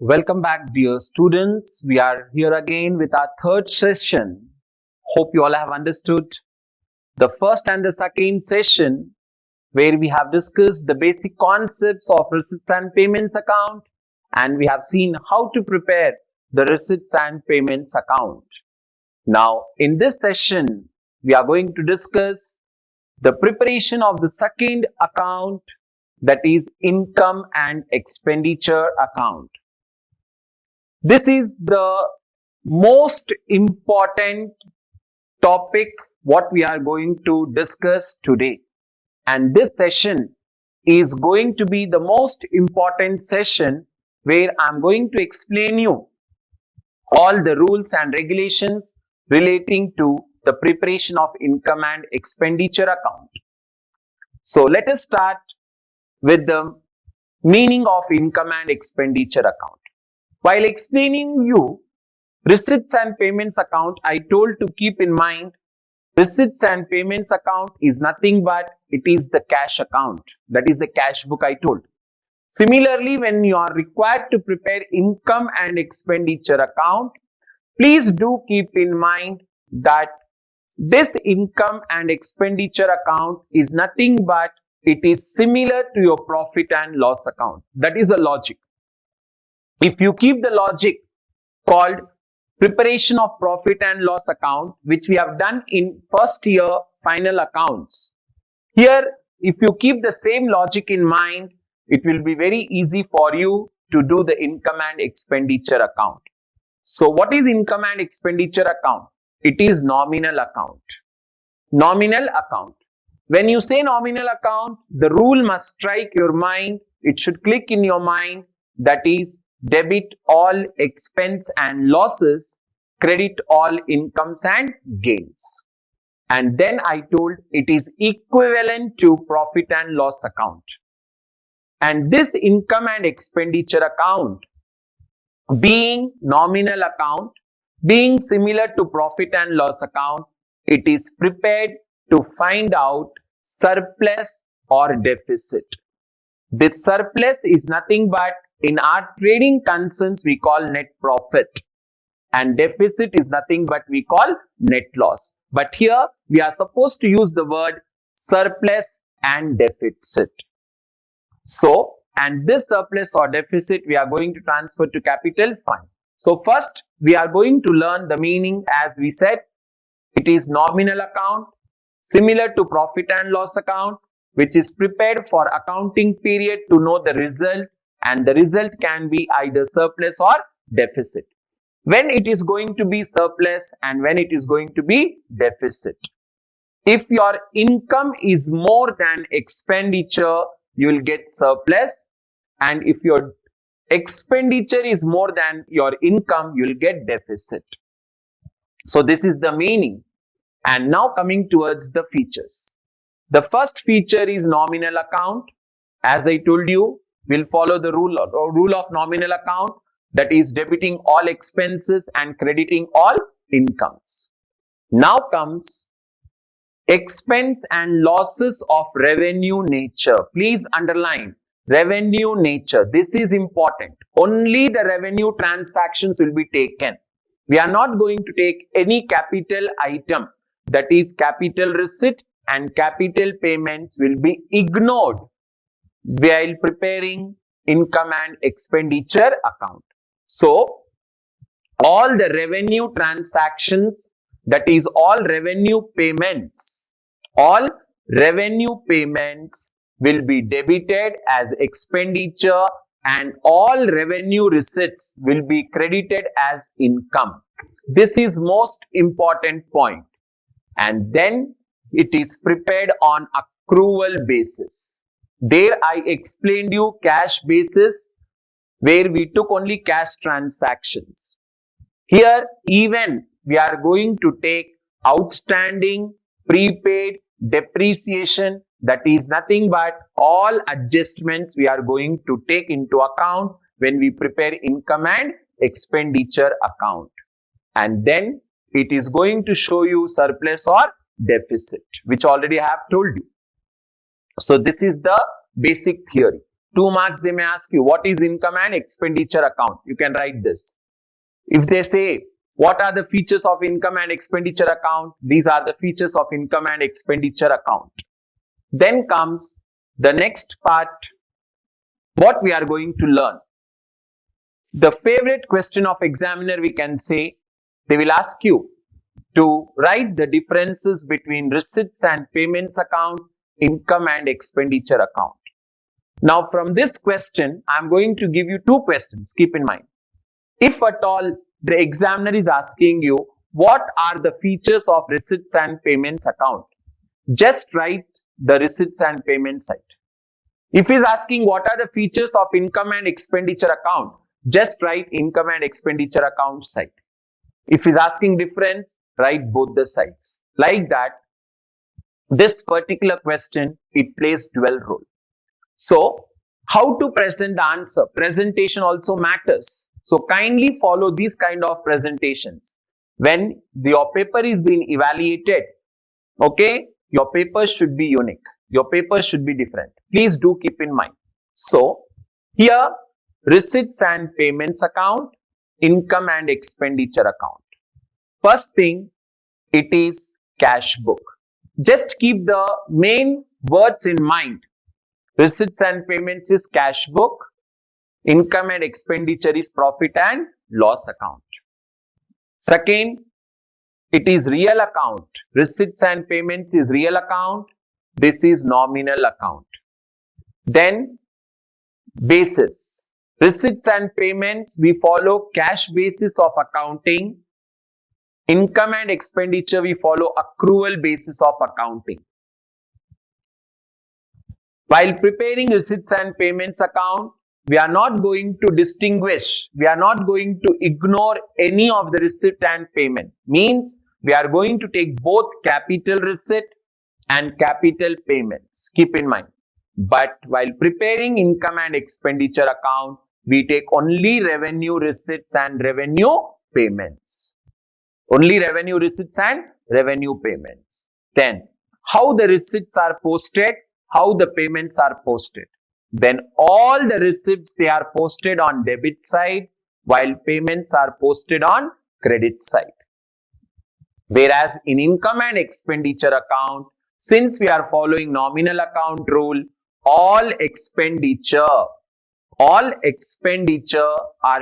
Welcome back, dear students. We are here again with our third session. Hope you all have understood the first and the second session, where we have discussed the basic concepts of receipts and payments account, and we have seen how to prepare the receipts and payments account. Now, in this session, we are going to discuss the preparation of the second account, that is income and expenditure account. This is the most important topic what we are going to discuss today. And this session is going to be the most important session where I'm going to explain you all the rules and regulations relating to the preparation of income and expenditure account. So let us start with the meaning of income and expenditure account. While explaining you receipts and payments account, I told to keep in mind receipts and payments account is nothing but it is the cash account. That is the cash book I told. Similarly, when you are required to prepare income and expenditure account, please do keep in mind that this income and expenditure account is nothing but it is similar to your profit and loss account. That is the logic. If you keep the logic called preparation of profit and loss account, which we have done in first year final accounts, here if you keep the same logic in mind, it will be very easy for you to do the income and expenditure account. So what is income and expenditure account? It is nominal account. Nominal account. When you say nominal account, the rule must strike your mind. It should click in your mind. That is, debit all expense and losses, credit all incomes and gains. And then I told it is equivalent to profit and loss account. And this income and expenditure account, being nominal account, being similar to profit and loss account, it is prepared to find out surplus or deficit. This surplus is nothing but in our trading concerns we call net profit, and deficit is nothing but we call net loss. But here we are supposed to use the word surplus and deficit. So, and this surplus or deficit we are going to transfer to capital fund. So first we are going to learn the meaning. As we said, it is nominal account, similar to profit and loss account, which is prepared for accounting period to know the result, and the result can be either surplus or deficit. When it is going to be surplus and when it is going to be deficit. If your income is more than expenditure, you will get surplus, and if your expenditure is more than your income, you will get deficit. So this is the meaning. And now coming towards the features. The first feature is nominal account. As I told you, we'll follow the rule of nominal account, that is debiting all expenses and crediting all incomes. Now comes expense and losses of revenue nature. Please underline revenue nature. This is important. Only the revenue transactions will be taken. We are not going to take any capital item, that is capital receipt and capital payments will be ignored while preparing income and expenditure account. So all the revenue transactions, that is all revenue payments will be debited as expenditure, and all revenue receipts will be credited as income. This is most important point. And then it is prepared on accrual basis. There I explained you cash basis, where we took only cash transactions. Here even we are going to take outstanding, prepaid, depreciation, that is nothing but all adjustments we are going to take into account when we prepare income and expenditure account. And then it is going to show you surplus or deficit, which already I have told you. So this is the basic theory. 2 marks they may ask you, what is income and expenditure account? You can write this. If they say, what are the features of income and expenditure account? These are the features of income and expenditure account. Then comes the next part, what we are going to learn. The favorite question of examiner, we can say, they will ask you to write the differences between receipts and payments account, income and expenditure account. Now from this question, I am going to give you 2 questions. Keep in mind. If at all the examiner is asking you, what are the features of receipts and payments account? Just write the receipts and payments side. If he is asking what are the features of income and expenditure account, just write income and expenditure account side. If he is asking difference, write both the sides. Like that, this particular question, it plays dual role. So, how to present the answer? Presentation also matters. So, kindly follow these kind of presentations. When your paper is being evaluated, okay, your paper should be unique. Your paper should be different. Please do keep in mind. So, here, receipts and payments account, income and expenditure account. First thing, it is cash book. Just keep the main words in mind. Receipts and payments is cash book. Income and expenditure is profit and loss account. Second, it is real account. Receipts and payments is real account. This is nominal account. Then basis. Receipts and payments, we follow cash basis of accounting. Income and expenditure, we follow accrual basis of accounting. While preparing receipts and payments account, we are not going to distinguish, we are not going to ignore any of the receipt and payment. Means we are going to take both capital receipt and capital payments. Keep in mind. But while preparing income and expenditure account, we take only revenue receipts and revenue payments. Only revenue receipts and revenue payments. Then, how the receipts are posted, how the payments are posted. Then all the receipts, they are posted on debit side, while payments are posted on credit side. Whereas in income and expenditure account, since we are following nominal account rule, all expenditure are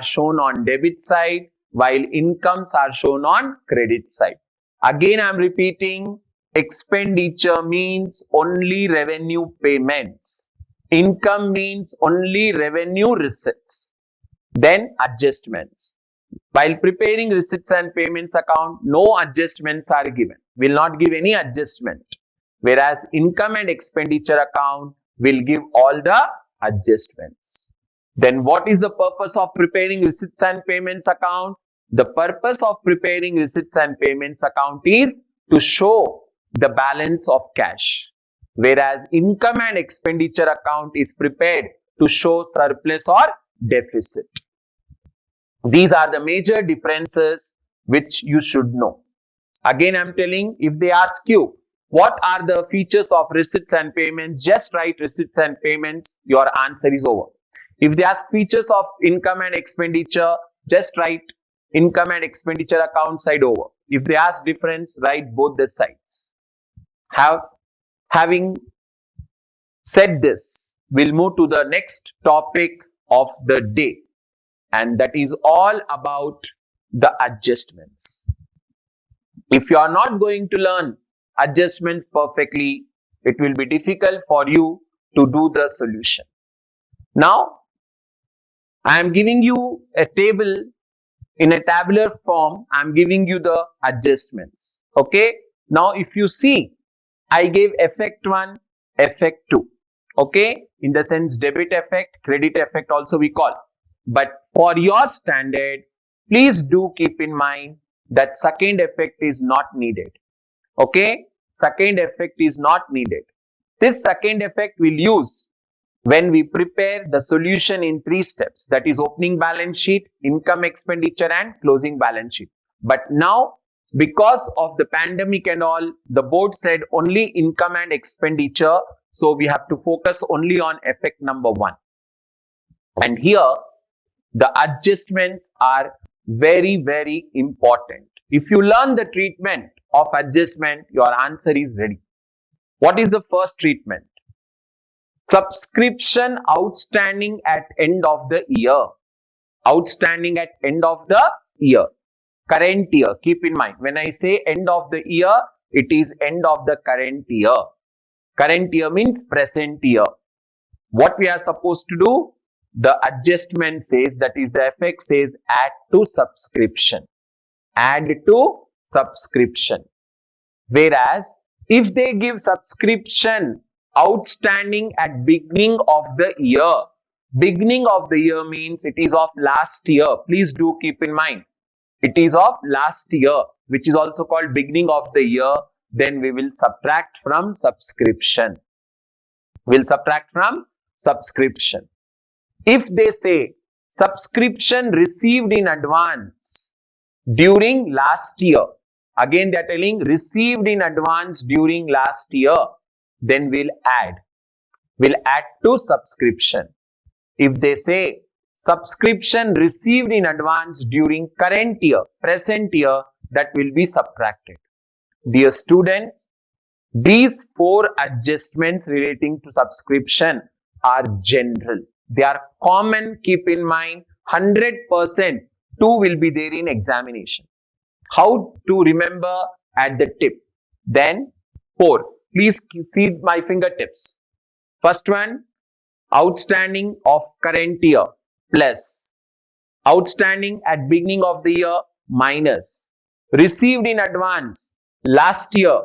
shown on debit side, while incomes are shown on credit side. Again, I am repeating, expenditure means only revenue payments. Income means only revenue receipts. Then adjustments. While preparing receipts and payments account, no adjustments are given. Will not give any adjustment. Whereas income and expenditure account will give all the adjustments. Then what is the purpose of preparing receipts and payments account? The purpose of preparing receipts and payments account is to show the balance of cash. Whereas income and expenditure account is prepared to show surplus or deficit. These are the major differences which you should know. Again, I am telling, if they ask you, what are the features of receipts and payments? Just write receipts and payments, your answer is over. If they ask features of income and expenditure, just write income and expenditure account side over. If they ask difference, write both the sides. Having said this, we'll move to the next topic of the day, and that is all about the adjustments. If you are not going to learn adjustments perfectly, it will be difficult for you to do the solution. Now, I am giving you a table in a tabular form. I am giving you the adjustments. Okay. Now, if you see, I gave effect 1, effect 2. Okay. In the sense debit effect, credit effect also we call. But for your standard, please do keep in mind that second effect is not needed. Okay. Second effect is not needed. This second effect we'll use when we prepare the solution in 3 steps, that is opening balance sheet, income expenditure and closing balance sheet. But now, because of the pandemic and all, the board said only income and expenditure. So we have to focus only on effect number 1. And here, the adjustments are very, very important. If you learn the treatment of adjustment, your answer is ready. What is the first treatment? Subscription outstanding at end of the year. Outstanding at end of the year. Current year. Keep in mind, when I say end of the year, it is end of the current year. Current year means present year. What we are supposed to do? The adjustment says, that is the effect says, add to subscription. Add to subscription. Whereas, if they give subscription outstanding at beginning of the year, beginning of the year means it is of last year. Please do keep in mind, it is of last year, which is also called beginning of the year. Then we will subtract from subscription. We'll subtract from subscription. If they say subscription received in advance during last year, again they are telling received in advance during last year, then we'll add to subscription. If they say subscription received in advance during current year, present year, that will be subtracted. Dear students, these 4 adjustments relating to subscription are general. They are common. Keep in mind, 100% 2 will be there in examination. How to remember at the tip? Then 4. Please see my fingertips. First one, outstanding of current year plus outstanding at beginning of the year minus received in advance last year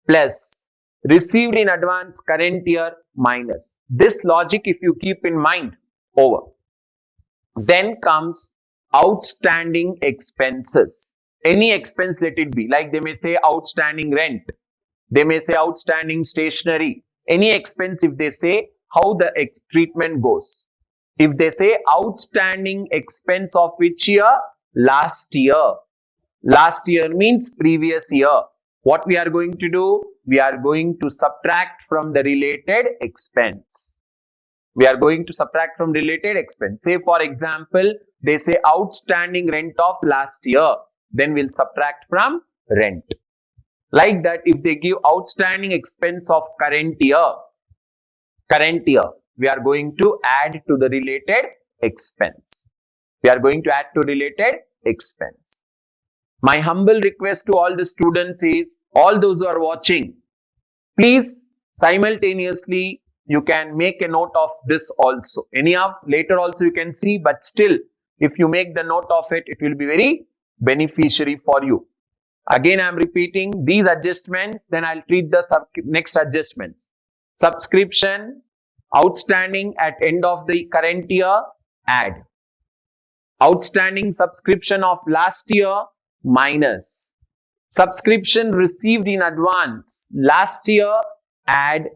plus received in advance current year minus. This logic, if you keep in mind, over. Then comes outstanding expenses. Any expense, let it be. Like they may say outstanding rent. They may say outstanding stationery. Any expense, if they say, how the treatment goes. If they say outstanding expense of which year? Last year. Last year means previous year. What we are going to do? We are going to subtract from the related expense. We are going to subtract from related expense. Say for example, they say outstanding rent of last year. Then we'll subtract from rent. Like that, if they give outstanding expense of current year, we are going to add to the related expense. We are going to add to related expense. My humble request to all the students is, all those who are watching, please simultaneously you can make a note of this also. Anyhow, later also you can see, but still, if you make the note of it, it will be very beneficiary for you. Again, I am repeating these adjustments, then I'll treat the next adjustments. Subscription, outstanding at end of the current year, add. Outstanding subscription of last year, minus. Subscription received in advance last year, add.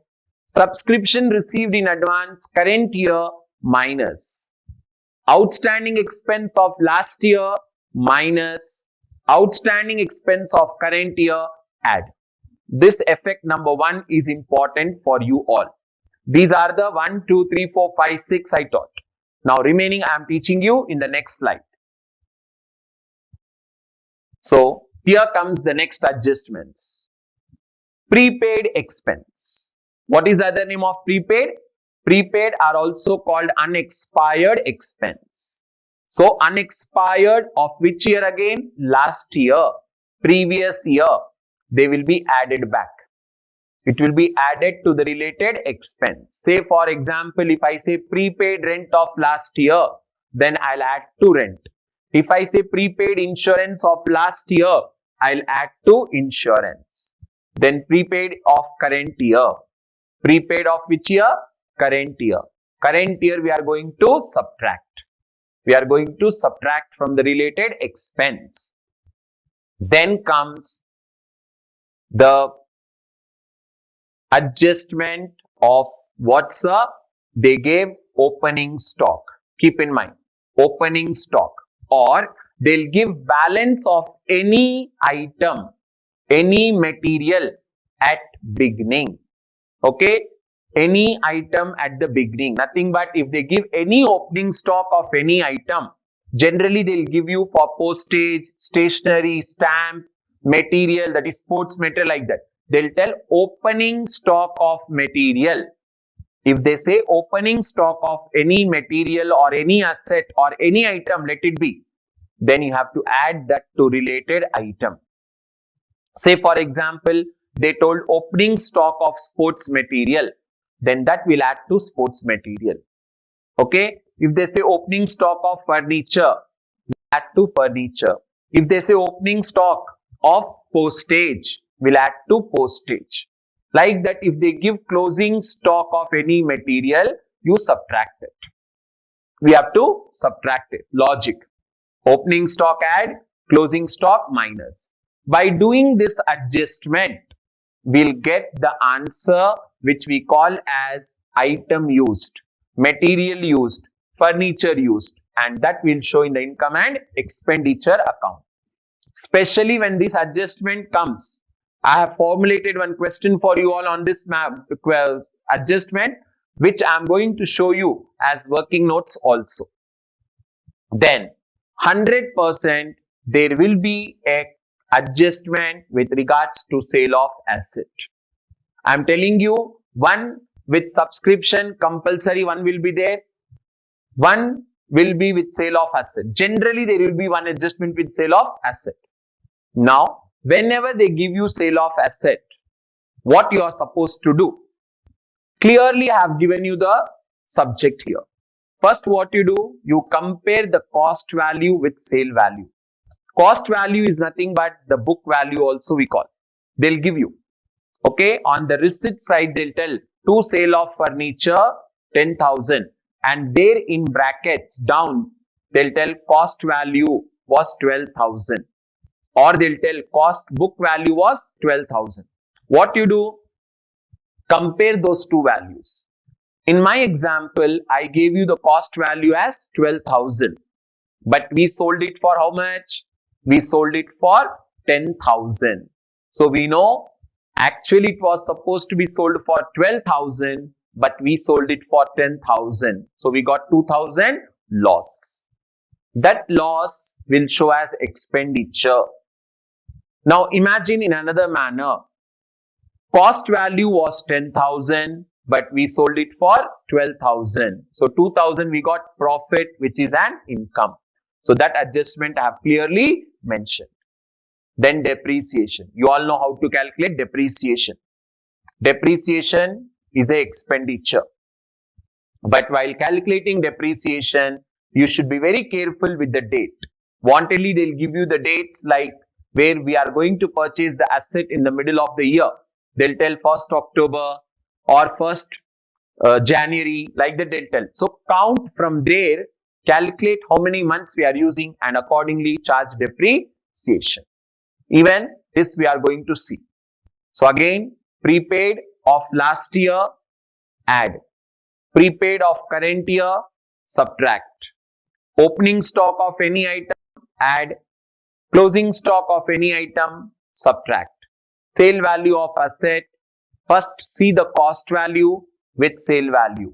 Subscription received in advance current year, minus. Outstanding expense of last year, minus. Outstanding expense of current year, add. This effect number 1 is important for you all. These are the 1, 2, 3, 4, 5, 6 I taught. Now remaining I am teaching you in the next slide. So here comes the next adjustments. Prepaid expense. What is the other name of prepaid? Prepaid are also called unexpired expense. So unexpired of which year again? Last year, previous year. They will be added back. It will be added to the related expense. Say for example, if I say prepaid rent of last year, then I'll add to rent. If I say prepaid insurance of last year, I'll add to insurance. Then prepaid of current year. Prepaid of which year? Current year. Current year we are going to subtract. We are going to subtract from the related expense. Then comes the adjustment of what's up? They gave opening stock. Keep in mind, opening stock. Or they'll give balance of any item, any material at beginning. Okay, any item at the beginning. Nothing but if they give any opening stock of any item, generally they'll give you for postage, stationery, stamp, material, that is sports material, like that. They'll tell opening stock of material. If they say opening stock of any material or any asset or any item, let it be, then you have to add that to related item. Say for example, they told opening stock of sports material, then that will add to sports material. Okay. If they say opening stock of furniture, add to furniture. If they say opening stock of postage, will add to postage. Like that, if they give closing stock of any material, you subtract it. We have to subtract it. Logic. Opening stock add, closing stock minus. By doing this adjustment, we'll get the answer which we call as item used, material used, furniture used, and that will show in the income and expenditure account. Especially when this adjustment comes, I have formulated one question for you all on this adjustment, which I am going to show you as working notes also. Then 100% there will be a adjustment with regards to sale of asset. I am telling you, one with subscription compulsory, one will be there. One will be with sale of asset. Generally, there will be one adjustment with sale of asset. Now, whenever they give you sale of asset, what you are supposed to do? Clearly, I have given you the subject here. First, what you do? You compare the cost value with sale value. Cost value is nothing but the book value also we call. They'll give you. Okay, on the receipt side, they'll tell to sale of furniture 10,000, and there in brackets down, they'll tell cost value was 12,000, or they'll tell cost book value was 12,000. What you do? Compare those two values. In my example, I gave you the cost value as 12,000, but we sold it for how much? We sold it for 10,000. So we know actually it was supposed to be sold for 12,000, but we sold it for 10,000. So we got 2,000 loss. That loss will show as expenditure. Now imagine in another manner. Cost value was 10,000, but we sold it for 12,000. So 2,000 we got profit, which is an income. So that adjustment I have clearly mentioned. Then depreciation. You all know how to calculate depreciation. Depreciation is a expenditure. But while calculating depreciation, you should be very careful with the date. Wantedly, they'll give you the dates like where we are going to purchase the asset in the middle of the year. They'll tell 1st October or 1st January, like that they'll tell. So count from there, calculate how many months we are using, and accordingly charge depreciation. Even this we are going to see. So again, prepaid of last year, add. Prepaid of current year, subtract. Opening stock of any item, add. Closing stock of any item, subtract. Sale value of asset, first see the cost value with sale value.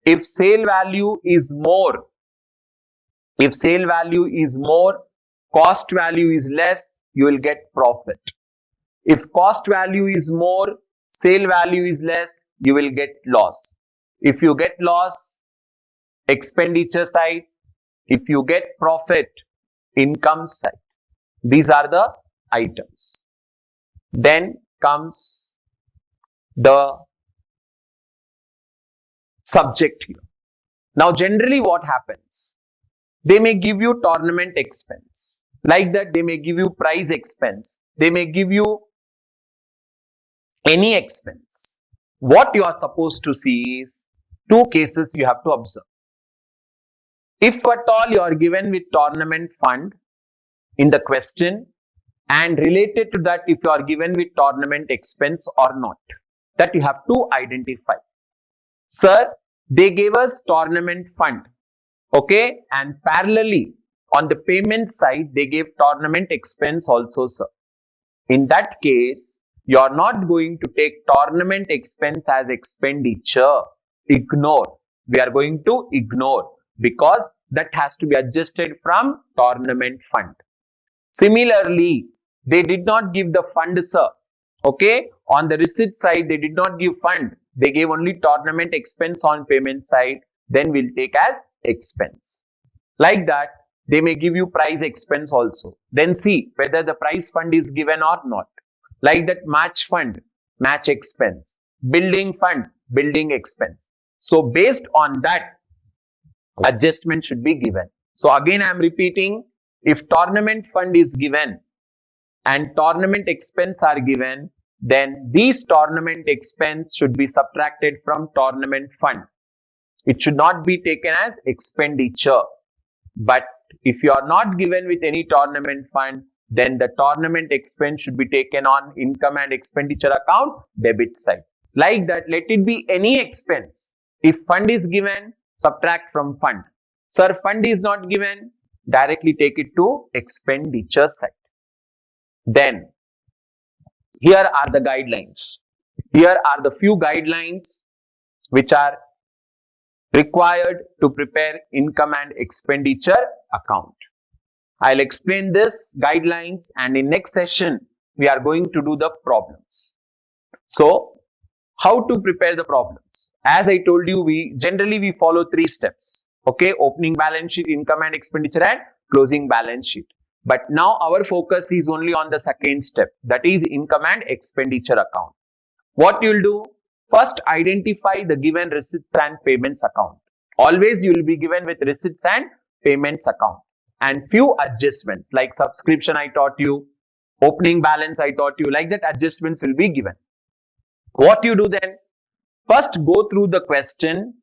If sale value is more, cost value is less, you will get profit. If cost value is more, sale value is less, you will get loss. If you get loss, expenditure side. If you get profit, income side. These are the items. Then comes the subject here. Now generally what happens? They may give you tournament expense. Like that, they may give you prize expense. They may give you any expense. What you are supposed to see is two cases you have to observe. If at all you are given with tournament fund in the question, and related to that if you are given with tournament expense or not, that you have to identify. Sir, they gave us tournament fund, okay, and parallelly on the payment side they gave tournament expense also, sir. In that case, You're not going to take tournament expense as expenditure. Ignore. We are going to ignore because that has to be adjusted from tournament fund. Similarly, they did not give the fund, sir. Okay, on the receipt side, they did not give fund. They gave only tournament expense on payment side. Then we'll take as expense. Like that, they may give you price expense also. Then see whether the price fund is given or not. Like that, match fund, match expense. Building fund, building expense. So based on that, adjustment should be given. So again, I am repeating, if tournament fund is given and tournament expense are given, then these tournament expense should be subtracted from tournament fund. It should not be taken as expenditure. But if you are not given with any tournament fund, then the tournament expense should be taken on income and expenditure account, debit side. Like that, let it be any expense. If fund is given, subtract from fund. Sir, fund is not given, directly take it to expenditure side. Then, here are the guidelines. Here are the few guidelines which are required to prepare income and expenditure account. I'll explain this guidelines, and in next session, we are going to do the problems. So, how to prepare the problems? As I told you, we generally follow 3 steps. Okay, opening balance sheet, income and expenditure, and closing balance sheet. But now our focus is only on the second step, that is income and expenditure account. What you'll do? First, identify the given receipts and payments account. Always you will be given with receipts and payments account. And few adjustments like subscription I taught you, opening balance I taught you, like that adjustments will be given. What you do then? First, go through the question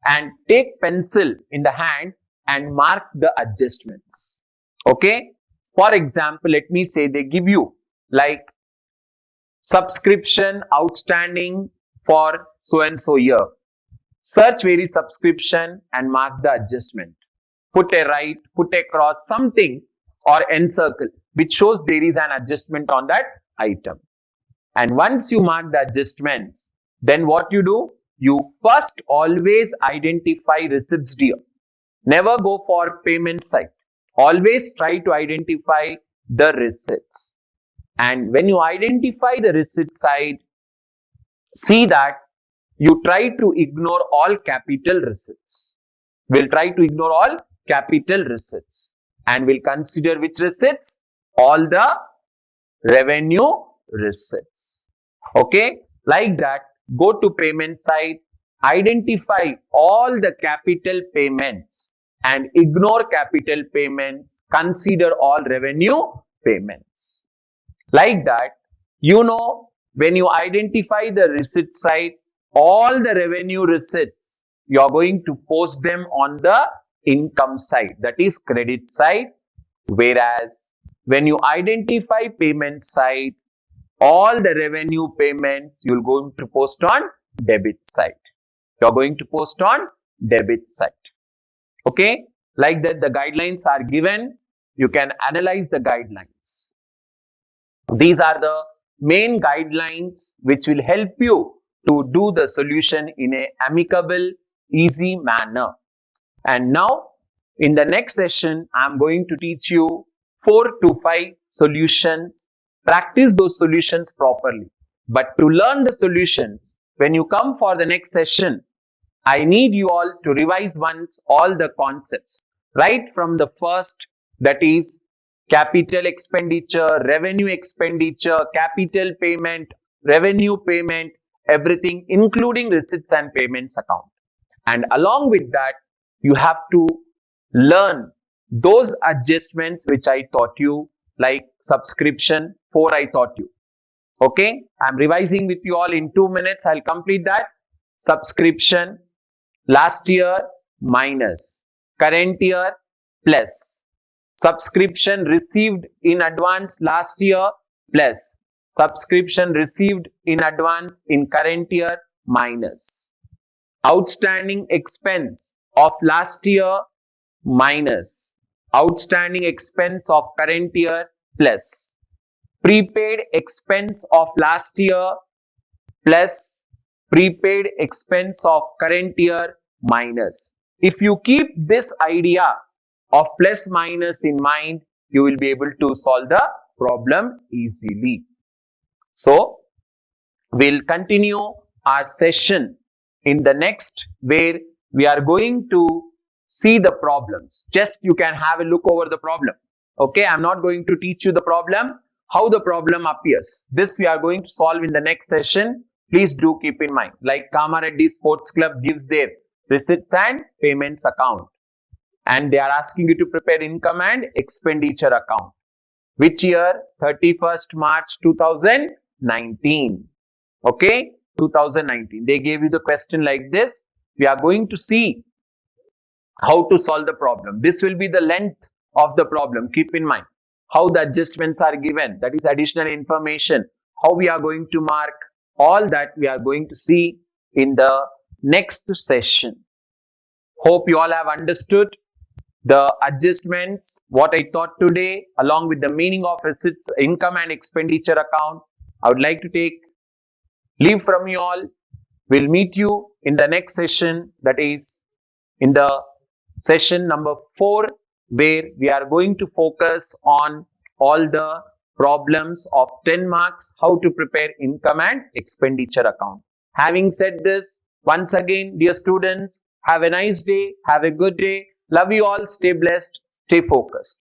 and take pencil in the hand and mark the adjustments. Okay? For example, let me say they give you like subscription outstanding for so and so year. Search where is subscription and mark the adjustment. Put a right, put a cross, something or encircle which shows there is an adjustment on that item. And once you mark the adjustments, then what you do? You first always identify receipts due. Never go for payment side. Always try to identify the receipts. And when you identify the receipt side, see that you try to ignore all capital receipts. We'll try to ignore all capital receipts. And we'll consider which receipts? All the revenue receipts. Okay? Like that, go to payment side, identify all the capital payments and ignore capital payments, consider all revenue payments. Like that, you know, when you identify the receipt side, all the revenue receipts, you are going to post them on the income side, that is credit side. Whereas when you identify payment side, all the revenue payments you're going to post on debit side. You're going to post on debit side. Okay, like that the guidelines are given. You can analyze the guidelines. These are the main guidelines which will help you to do the solution in a amicable, easy manner. And now in the next session, I am going to teach you 4 to 5 solutions. Practice those solutions properly. But to learn the solutions, when you come for the next session, I need you all to revise once all the concepts. Right from the first, that is capital expenditure, revenue expenditure, capital payment, revenue payment, everything including receipts and payments account. And along with that, you have to learn those adjustments which I taught you, like subscription, 4 I taught you. Okay, I'm revising with you all in 2 minutes. I'll complete that. Subscription, last year minus current year plus subscription received in advance last year plus subscription received in advance in current year minus outstanding expense of last year minus outstanding expense of current year plus prepaid expense of last year plus prepaid expense of current year minus. If you keep this idea of plus minus in mind, you will be able to solve the problem easily. So, we'll continue our session in the next, where we are going to see the problems. Just you can have a look over the problem. Okay, I'm not going to teach you the problem, how the problem appears. This we are going to solve in the next session. Please do keep in mind. Like Kamareddy Sports Club gives their receipts and payments account, and they are asking you to prepare income and expenditure account. Which year? 31st March 2019. Okay, 2019. They gave you the question like this. We are going to see how to solve the problem. This will be the length of the problem. Keep in mind how the adjustments are given. That is additional information. How we are going to mark. All that we are going to see in the next session. Hope you all have understood the adjustments, what I taught today, along with the meaning of receipts, income and expenditure account. I would like to take leave from you all. We'll meet you in the next session, that is in the session number 4, where we are going to focus on all the problems of 10 marks, how to prepare income and expenditure account. Having said this, once again, dear students, have a nice day, have a good day. Love you all, stay blessed, stay focused.